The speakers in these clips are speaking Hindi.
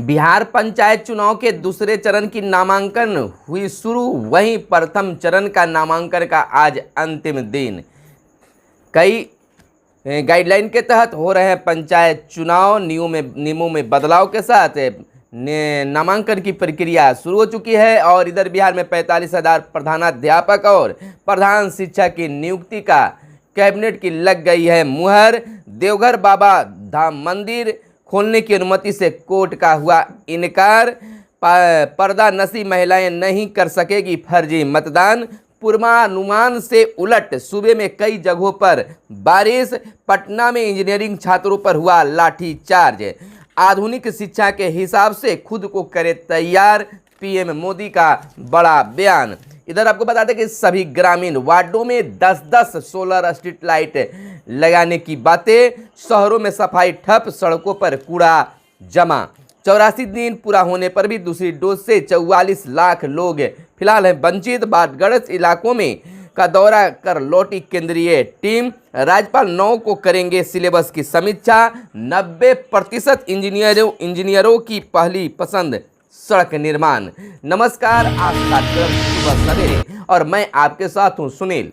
बिहार पंचायत चुनाव के दूसरे चरण की नामांकन हुई शुरू। वहीं प्रथम चरण का नामांकन का आज अंतिम दिन। कई गाइडलाइन के तहत हो रहे हैं पंचायत चुनाव। नियमों में बदलाव के साथ नामांकन की प्रक्रिया शुरू हो चुकी है। और इधर बिहार में 45,000 प्रधानाध्यापक और प्रधान शिक्षक की नियुक्ति का कैबिनेट की लग गई है मुहर। देवघर बाबा धाम मंदिर खोलने की अनुमति से कोर्ट का हुआ इनकार। पर्दा नशी महिलाएं नहीं कर सकेगी फर्जी मतदान। पूर्वानुमान से उलट सूबे में कई जगहों पर बारिश। पटना में इंजीनियरिंग छात्रों पर हुआ लाठीचार्ज। आधुनिक शिक्षा के हिसाब से खुद को करे तैयार, पीएम मोदी का बड़ा बयान। इधर आपको बता दें कि सभी ग्रामीण वार्डों में 10-10 सोलर स्ट्रीट लाइट लगाने की बातें। शहरों में सफाई ठप, सड़कों पर कूड़ा जमा। 84 दिन पूरा होने पर भी दूसरी डोज से 44 लाख लोग फिलहाल हैं वंचित। बाढ़ग्रस्त इलाकों में का दौरा कर लौटी केंद्रीय टीम। राज्यपाल 9 को करेंगे सिलेबस की समीक्षा। 90% इंजीनियरों की पहली पसंद सड़क निर्माण। नमस्कार, आपका सुबह सवेरे और मैं आपके साथ हूं सुनील।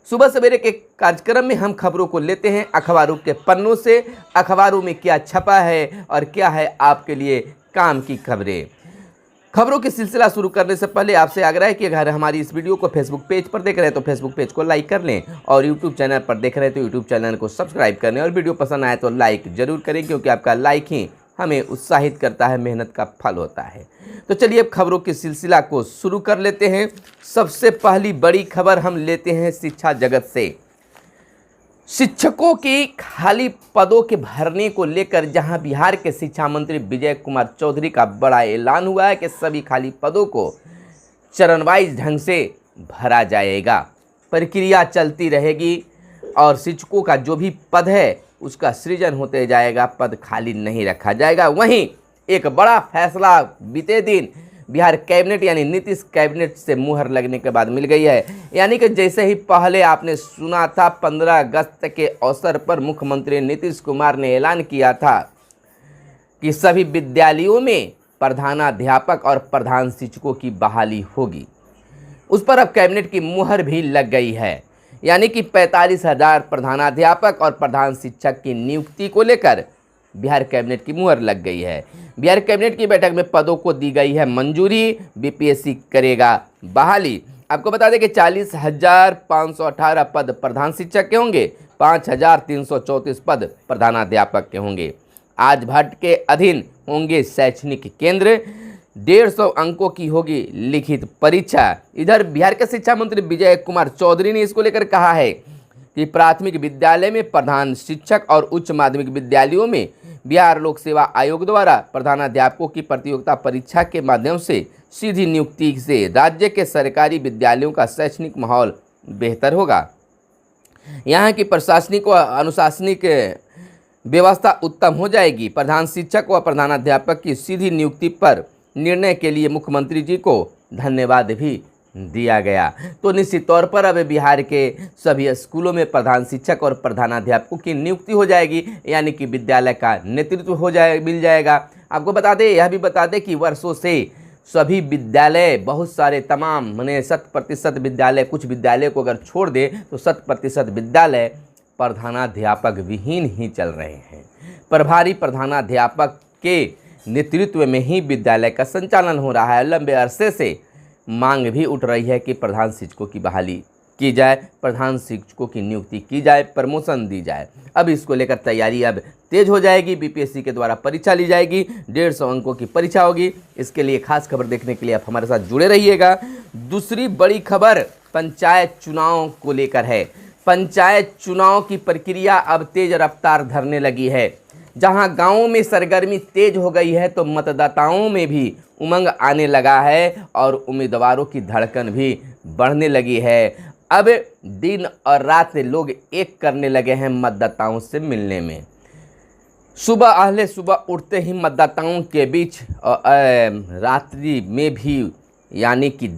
सुबह सवेरे के कार्यक्रम में हम खबरों को लेते हैं अखबारों के पन्नों से। अखबारों में क्या छपा है और क्या है आपके लिए काम की खबरें। खबरों की सिलसिला शुरू करने से पहले आपसे आग्रह है कि अगर हमारी इस वीडियो को फेसबुक पेज पर देख रहे हैं तो फेसबुक पेज को लाइक कर लें, और यूट्यूब चैनल पर देख रहे हैं तो यूट्यूब चैनल को सब्सक्राइब कर लें, और वीडियो पसंद आए तो लाइक जरूर करें, क्योंकि आपका लाइक ही हमें उत्साहित करता है, मेहनत का फल होता है। तो चलिए अब खबरों की सिलसिला को शुरू कर लेते हैं। सबसे पहली बड़ी खबर हम लेते हैं शिक्षा जगत से। शिक्षकों की खाली पदों के भरने को लेकर जहां बिहार के शिक्षा मंत्री विजय कुमार चौधरी का बड़ा ऐलान हुआ है कि सभी खाली पदों को चरणवाइज ढंग से भरा जाएगा, प्रक्रिया चलती रहेगी और शिक्षकों का जो भी पद है उसका सृजन होते जाएगा, पद खाली नहीं रखा जाएगा। वहीं एक बड़ा फैसला बीते दिन बिहार कैबिनेट यानी नीतीश कैबिनेट से मुहर लगने के बाद मिल गई है। यानी कि जैसे ही पहले आपने सुना था 15 अगस्त के अवसर पर मुख्यमंत्री नीतीश कुमार ने ऐलान किया था कि सभी विद्यालयों में प्रधानाध्यापक और प्रधान शिक्षकों की बहाली होगी, उस पर अब कैबिनेट की मुहर भी लग गई है। यानी कि 45,000 प्रधानाध्यापक और प्रधान शिक्षक की नियुक्ति को लेकर बिहार कैबिनेट की मुहर लग गई है। बिहार कैबिनेट की बैठक में पदों को दी गई है मंजूरी। बीपीएससी करेगा बहाली। आपको बता दें कि 40,518 पद प्रधान शिक्षक के होंगे, 5,334 पद प्रधानाध्यापक के होंगे। आज भट्ट के अधीन होंगे शैक्षणिक केंद्र। 150 अंकों की होगी लिखित परीक्षा। इधर बिहार के शिक्षा मंत्री विजय कुमार चौधरी ने इसको लेकर कहा है कि प्राथमिक विद्यालय में प्रधान शिक्षक और उच्च माध्यमिक विद्यालयों में बिहार लोक सेवा आयोग द्वारा प्रधानाध्यापकों की प्रतियोगिता परीक्षा के माध्यम से सीधी नियुक्ति से राज्य के सरकारी विद्यालयों का शैक्षणिक माहौल बेहतर होगा। यहाँ की प्रशासनिक व अनुशासनिक व्यवस्था उत्तम हो जाएगी। प्रधान शिक्षक व प्रधानाध्यापक की सीधी नियुक्ति पर निर्णय के लिए मुख्यमंत्री जी को धन्यवाद भी दिया गया। तो निश्चित तौर पर अब बिहार के सभी स्कूलों में प्रधान शिक्षक और प्रधानाध्यापकों की नियुक्ति हो जाएगी, यानी कि विद्यालय का नेतृत्व मिल जाएगा। आपको बता दें, यह भी बता दें कि वर्षों से सभी विद्यालय, बहुत सारे तमाम 100% विद्यालय, कुछ विद्यालय को अगर छोड़ दे तो 100% विद्यालय प्रधानाध्यापक विहीन ही चल रहे हैं। प्रभारी प्रधानाध्यापक के नेतृत्व में ही विद्यालय का संचालन हो रहा है। लंबे अरसे से मांग भी उठ रही है कि प्रधान शिक्षकों की बहाली की जाए, प्रधान शिक्षकों की नियुक्ति की जाए, प्रमोशन दी जाए। अब इसको लेकर तैयारी अब तेज हो जाएगी। बीपीएससी के द्वारा परीक्षा ली जाएगी, 150 अंकों की परीक्षा होगी। इसके लिए खास खबर देखने के लिए आप हमारे साथ जुड़े रहिएगा। दूसरी बड़ी खबर पंचायत चुनाव को लेकर है। पंचायत चुनाव की प्रक्रिया अब तेज रफ्तार धरने लगी है। जहां गांवों में सरगर्मी तेज हो गई है तो मतदाताओं में भी उमंग आने लगा है और उम्मीदवारों की धड़कन भी बढ़ने लगी है। अब दिन और रात लोग एक करने लगे हैं मतदाताओं से मिलने में। सुबह उठते ही मतदाताओं के बीच रात्रि में भी, यानी कि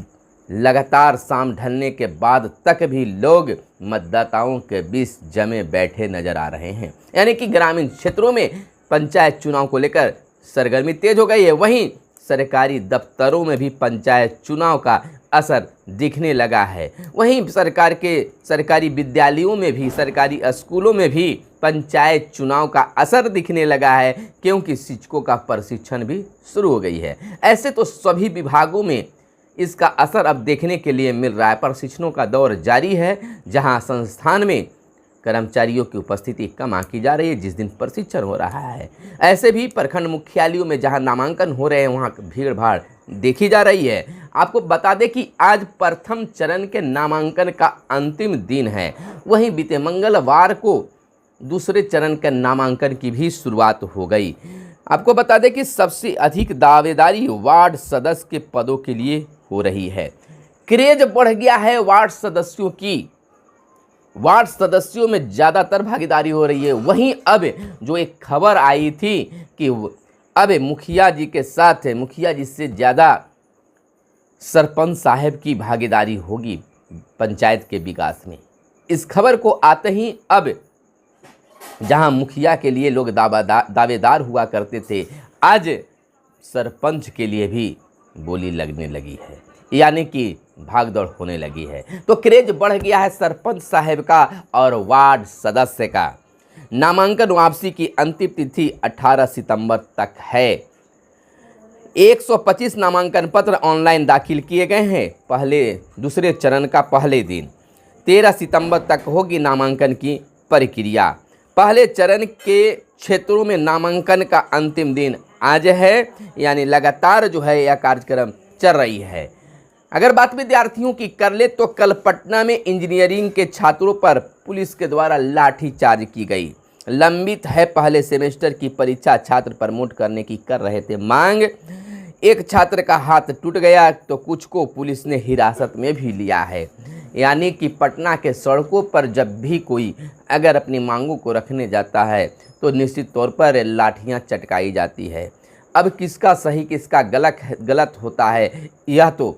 लगातार शाम ढलने के बाद तक भी लोग मतदाताओं के बीच जमे बैठे नजर आ रहे हैं। यानी कि ग्रामीण क्षेत्रों में पंचायत चुनाव को लेकर सरगर्मी तेज हो गई है। वहीं सरकारी दफ्तरों में भी पंचायत चुनाव का असर दिखने लगा है। वहीं सरकारी विद्यालयों में भी, सरकारी स्कूलों में भी पंचायत चुनाव का असर दिखने लगा है, क्योंकि शिक्षकों का प्रशिक्षण भी शुरू हो गई है। ऐसे तो सभी विभागों में इसका असर अब देखने के लिए मिल रहा है। प्रशिक्षणों का दौर जारी है, जहां संस्थान में कर्मचारियों की उपस्थिति कम आंकी जा रही है जिस दिन प्रशिक्षण हो रहा है। ऐसे भी प्रखंड मुख्यालयों में जहां नामांकन हो रहे हैं वहां भीड़ भाड़ देखी जा रही है। आपको बता दें कि आज प्रथम चरण के नामांकन का अंतिम दिन है। वहीं बीते मंगलवार को दूसरे चरण के नामांकन की भी शुरुआत हो गई। आपको बता दें कि सबसे अधिक दावेदारी वार्ड सदस्य के पदों के लिए हो रही है। क्रेज बढ़ गया है वार्ड सदस्यों की। वार्ड सदस्यों में ज़्यादातर भागीदारी हो रही है। वहीं अब जो एक खबर आई थी कि अब मुखिया जी के साथ मुखिया जी से ज़्यादा सरपंच साहब की भागीदारी होगी पंचायत के विकास में, इस खबर को आते ही अब जहां मुखिया के लिए लोग दावेदार हुआ करते थे, आज सरपंच के लिए भी बोली लगने लगी है, यानी कि भागदौड़ होने लगी है। तो क्रेज बढ़ गया है सरपंच साहब का और वार्ड सदस्य का। नामांकन वापसी की अंतिम तिथि 18 सितंबर तक है। 125 नामांकन पत्र ऑनलाइन दाखिल किए गए हैं। दूसरे चरण का पहले दिन 13 सितंबर तक होगी नामांकन की प्रक्रिया। पहले चरण के क्षेत्रों में नामांकन का अंतिम दिन आज है, यानी लगातार जो है यह कार्यक्रम चल रही है। अगर बात विद्यार्थियों की कर ले तो कल पटना में इंजीनियरिंग के छात्रों पर पुलिस के द्वारा लाठीचार्ज की गई। लंबित है पहले सेमेस्टर की परीक्षा, छात्र प्रमोट करने की कर रहे थे मांग। एक छात्र का हाथ टूट गया तो कुछ को पुलिस ने हिरासत में भी लिया है। यानी कि पटना के सड़कों पर जब भी कोई अगर अपनी मांगों को रखने जाता है तो निश्चित तौर पर लाठियां चटकाई जाती है। अब किसका सही किसका गलत होता है यह तो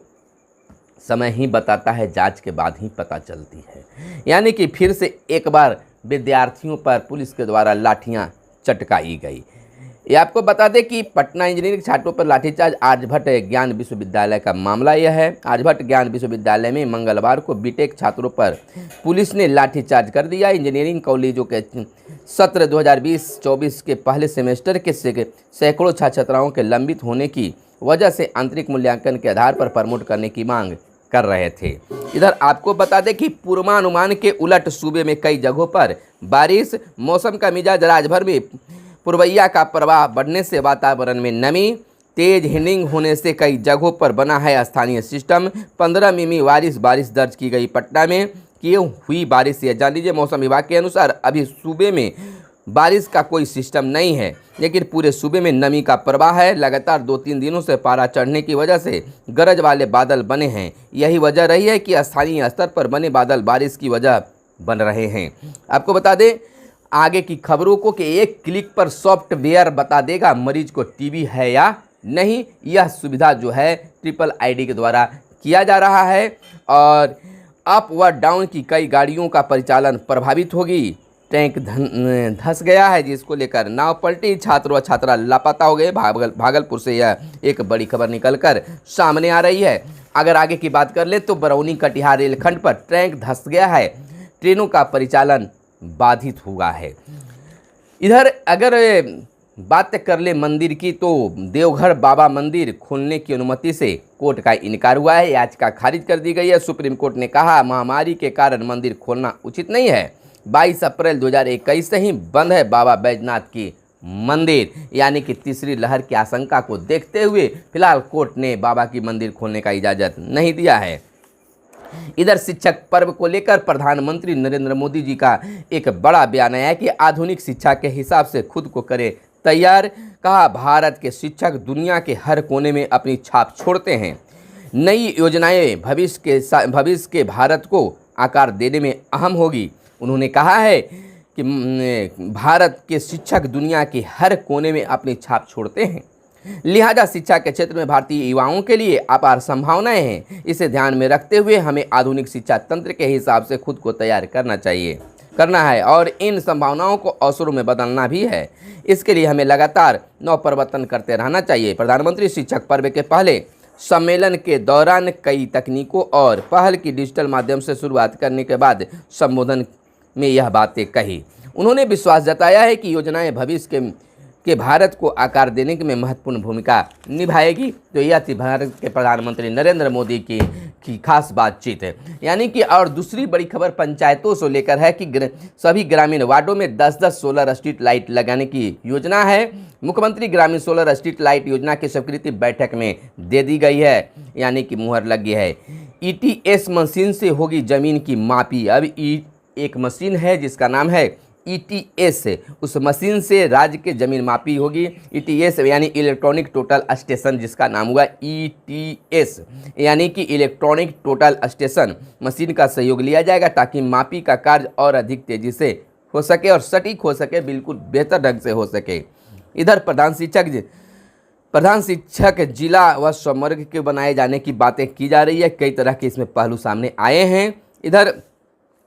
समय ही बताता है, जांच के बाद ही पता चलती है। यानी कि फिर से एक बार विद्यार्थियों पर पुलिस के द्वारा लाठियां चटकाई गई। ये आपको बता दें कि पटना इंजीनियरिंग छात्रों पर लाठीचार्ज आर्यभट्ट ज्ञान विश्वविद्यालय का मामला यह है। आर्यभट्ट ज्ञान विश्वविद्यालय में मंगलवार को बीटेक छात्रों पर पुलिस ने लाठीचार्ज कर दिया। इंजीनियरिंग कॉलेजों के सत्र 2020-24 के पहले सेमेस्टर के सैकड़ों छात्र छात्राओं के लंबित होने की वजह से आंतरिक मूल्यांकन के आधार पर प्रमोट करने की मांग कर रहे थे। इधर आपको बता दें कि पूर्वानुमान के उलट सूबे में कई जगहों पर बारिश। मौसम का मिजाज राज्यभर में पुरवैया का प्रवाह बढ़ने से वातावरण में नमी। तेज हिलिंग होने से कई जगहों पर बना है स्थानीय सिस्टम। 15 मिमी बारिश दर्ज की गई पटना में। क्यों हुई बारिश ये जान लीजिए। मौसम विभाग के अनुसार अभी सूबे में बारिश का कोई सिस्टम नहीं है, लेकिन पूरे सूबे में नमी का प्रवाह है। लगातार 2-3 दिनों से पारा चढ़ने की वजह से गरज वाले बादल बने हैं। यही वजह रही है कि स्थानीय स्तर पर बने बादल बारिश की वजह बन रहे हैं। आपको बता दें आगे की खबरों को कि एक क्लिक पर सॉफ्टवेयर बता देगा मरीज को टीबी है या नहीं। यह सुविधा जो है ट्रिपल आईडी के द्वारा किया जा रहा है और अप व डाउन की कई गाड़ियों का परिचालन प्रभावित होगी। टैंक धंस गया है जिसको लेकर नाव पलटी, छात्र व छात्रा लापता हो गए। भागलपुर से यह एक बड़ी खबर निकलकर सामने आ रही है। अगर आगे की बात कर ले तो बरौनी कटिहार रेलखंड पर टैंक धंस गया है, ट्रेनों का परिचालन बाधित हुआ है। इधर अगर बात कर ले मंदिर की तो देवघर बाबा मंदिर खोलने की अनुमति से कोर्ट का इनकार हुआ है। याचिका खारिज कर दी गई है। सुप्रीम कोर्ट ने कहा महामारी के कारण मंदिर खोलना उचित नहीं है। 22 अप्रैल 2021 से ही बंद है बाबा बैजनाथ की मंदिर। यानी कि तीसरी लहर की आशंका को देखते हुए फिलहाल कोर्ट ने बाबा की मंदिर खोलने का इजाज़त नहीं दिया है। इधर शिक्षक पर्व को लेकर प्रधानमंत्री नरेंद्र मोदी जी का एक बड़ा बयान आया कि आधुनिक शिक्षा के हिसाब से खुद को करे तैयार। कहा भारत के शिक्षक दुनिया के हर कोने में अपनी छाप छोड़ते हैं। नई योजनाएं भविष्य के भारत को आकार देने में अहम होगी। उन्होंने कहा है कि भारत के शिक्षक दुनिया के हर कोने में अपनी छाप छोड़ते हैं, लिहाजा शिक्षा के क्षेत्र में भारतीय युवाओं के लिए अपार संभावनाएं हैं। इसे ध्यान में रखते हुए हमें आधुनिक शिक्षा तंत्र के हिसाब से खुद को तैयार करना चाहिए। करना है और इन संभावनाओं को अवसरों में बदलना भी है। इसके लिए हमें लगातार नवप्रवर्तन करते रहना चाहिए। प्रधानमंत्री शिक्षक पर्व के पहले सम्मेलन के दौरान कई तकनीकों और पहल की डिजिटल माध्यम से शुरुआत करने के बाद संबोधन में यह बातें कही। उन्होंने विश्वास जताया है कि योजनाएं भविष्य के भारत को आकार देने में महत्वपूर्ण भूमिका निभाएगी। तो यह थी भारत के प्रधानमंत्री नरेंद्र मोदी की खास बातचीत है। यानी कि और दूसरी बड़ी खबर पंचायतों से लेकर है कि सभी ग्रामीण वार्डों में 10-10 सोलर स्ट्रीट लाइट लगाने की योजना है। मुख्यमंत्री ग्रामीण सोलर स्ट्रीट लाइट योजना की स्वीकृति बैठक में दे दी गई है, यानी कि मुहर लग गई है। ETS मशीन से होगी जमीन की मापी। अब एक मशीन है जिसका नाम है ETS, उस मशीन से राज्य के जमीन मापी होगी। ETS यानी इलेक्ट्रॉनिक टोटल स्टेशन, जिसका नाम हुआ ETS यानी कि इलेक्ट्रॉनिक टोटल स्टेशन मशीन का सहयोग लिया जाएगा ताकि मापी का कार्य और अधिक तेजी से हो सके और सटीक हो सके, बिल्कुल बेहतर ढंग से हो सके। इधर प्रधान शिक्षक जिला व समवर्ग के बनाए जाने की बातें की जा रही है। कई तरह के इसमें पहलू सामने आए हैं। इधर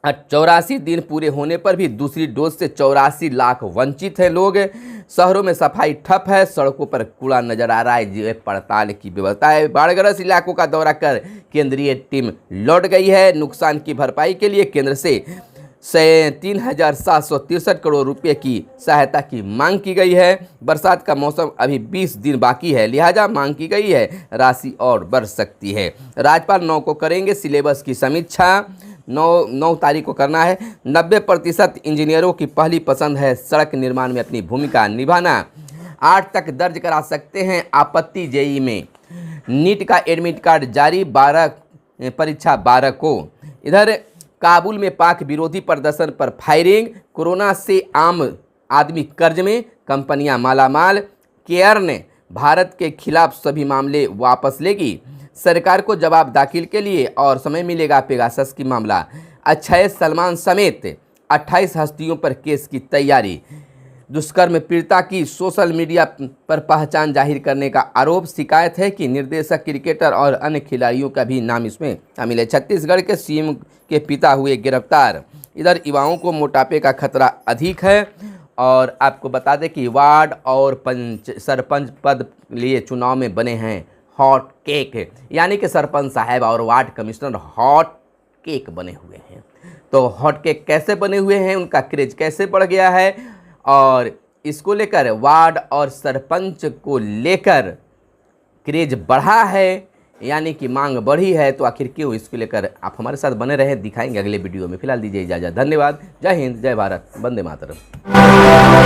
84 दिन पूरे होने पर भी दूसरी डोज से 84 लाख वंचित हैं लोग। शहरों में सफाई ठप है, सड़कों पर कूड़ा नजर आ रहा है। जेब पड़ताल की व्यवस्था है। बाढ़ग्रस्त इलाकों का दौरा कर केंद्रीय टीम लौट गई है। नुकसान की भरपाई के लिए केंद्र से 3,763 करोड़ रुपए की सहायता की मांग की गई है। बरसात का मौसम अभी 20 दिन बाकी है, लिहाजा मांग की गई है राशि और बढ़ सकती है। राज्यपाल 9 को करेंगे सिलेबस की समीक्षा। 9 तारीख को करना है। 90% इंजीनियरों की पहली पसंद है सड़क निर्माण में अपनी भूमिका निभाना। 8 तक दर्ज करा सकते हैं आपत्ति जेईई में। नीट का एडमिट कार्ड जारी, 12 परीक्षा 12 को। इधर काबुल में पाक विरोधी प्रदर्शन पर फायरिंग। कोरोना से आम आदमी कर्ज में, कंपनियां मालामाल। केयर ने भारत के खिलाफ सभी मामले वापस लेगी। सरकार को जवाब दाखिल के लिए और समय मिलेगा। पेगासस की मामला। अक्षय सलमान समेत 28 हस्तियों पर केस की तैयारी। दुष्कर्म पीड़िता की सोशल मीडिया पर पहचान जाहिर करने का आरोप। शिकायत है कि निर्देशक, क्रिकेटर और अन्य खिलाड़ियों का भी नाम इसमें शामिल है। छत्तीसगढ़ के सीएम के पिता हुए गिरफ्तार। इधर युवाओं को मोटापे का खतरा अधिक है। और आपको बता दें कि वार्ड और सरपंच पद लिए चुनाव में बने हैं हॉट केक, यानी कि सरपंच साहब और वार्ड कमिश्नर हॉट केक बने हुए हैं। तो हॉट केक कैसे बने हुए हैं, उनका क्रेज कैसे बढ़ गया है और इसको लेकर वार्ड और सरपंच को लेकर क्रेज बढ़ा है, यानी कि मांग बढ़ी है। तो आखिर क्यों, इसको लेकर आप हमारे साथ बने रहें, दिखाएंगे अगले वीडियो में। फिलहाल दीजिए इजाज़त। धन्यवाद। जय हिंद, जय भारत, वंदे मातरम।